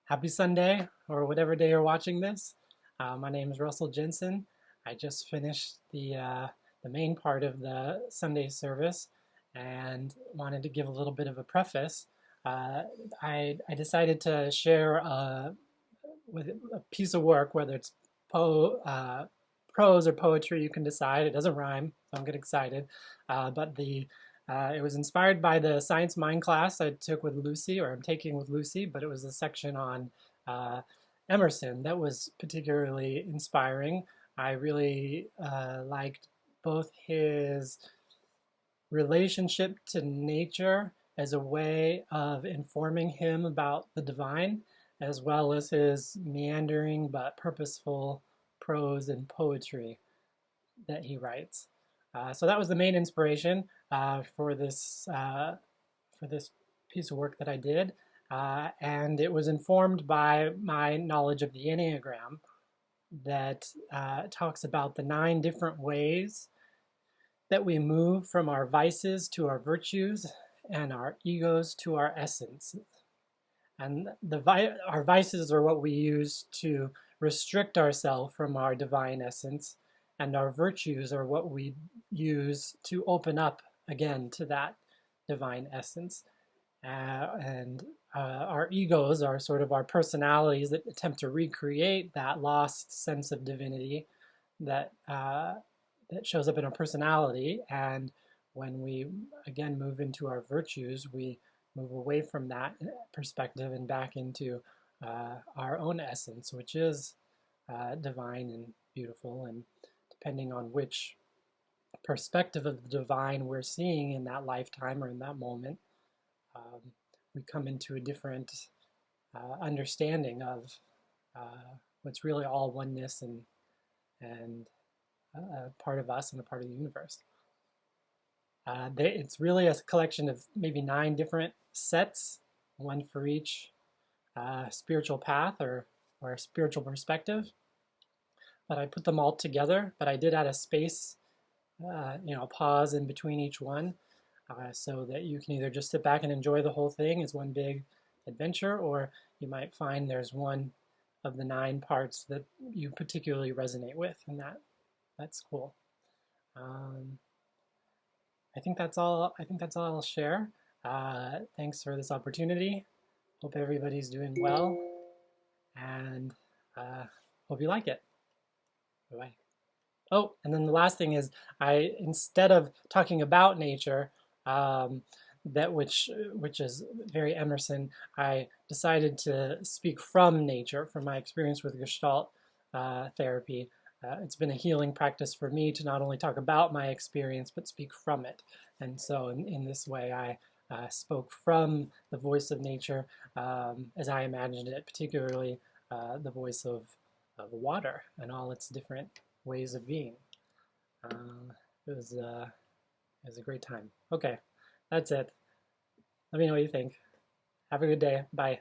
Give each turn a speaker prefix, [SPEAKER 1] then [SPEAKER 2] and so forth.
[SPEAKER 1] Happy Sunday, or whatever day you're watching this. My name is Russell Jensen. I just finished the main part of the Sunday service and wanted to give a little bit of a preface. Uh, I decided to share with a piece of work, whether it's prose or poetry, you can decide. It doesn't rhyme, so I'm getting excited. But it was inspired by the science mind class I took with Lucy, or I'm taking with Lucy, but it was a section on uh, Emerson that was particularly inspiring. I really liked both his relationship to nature as a way of informing him about the divine, as well as his meandering but purposeful prose and poetry that he writes. So that was the main inspiration for this piece of work that I did, and it was informed by my knowledge of the Enneagram that talks about the 9 different ways that we move from our vices to our virtues and our egos to our essence. And our vices are what we use to restrict ourselves from our divine essence, and our virtues are what we use to open up again to that divine essence. And our egos are sort of our personalities that attempt to recreate that lost sense of divinity that that shows up in our personality. And when we again move into our virtues, we move away from that perspective and back into our own essence, which is divine and beautiful. And depending on which perspective of the divine we're seeing in that lifetime or in that moment, we come into a different understanding of what's really all oneness and a part of us and a part of the universe. It's really a collection of maybe 9 different sets, one for each spiritual path or spiritual perspective. But I put them all together, but I did add a space, pause in between each one, so that you can either just sit back and enjoy the whole thing as one big adventure, or you might find there's one of the 9 parts that you particularly resonate with, and that's cool. I think that's all. I think that's all I'll share. Thanks for this opportunity. Hope everybody's doing well, and hope you like it. Bye. Oh, and then the last thing is, instead of talking about nature, that which is very Emerson, I decided to speak from nature, from my experience with Gestalt therapy. It's been a healing practice for me to not only talk about my experience, but speak from it. And so in this way, I spoke from the voice of nature as I imagined it, particularly the voice of water and all its different ways of being. It was a great time. Okay, that's it. Let me know what you think. Have a good day. Bye.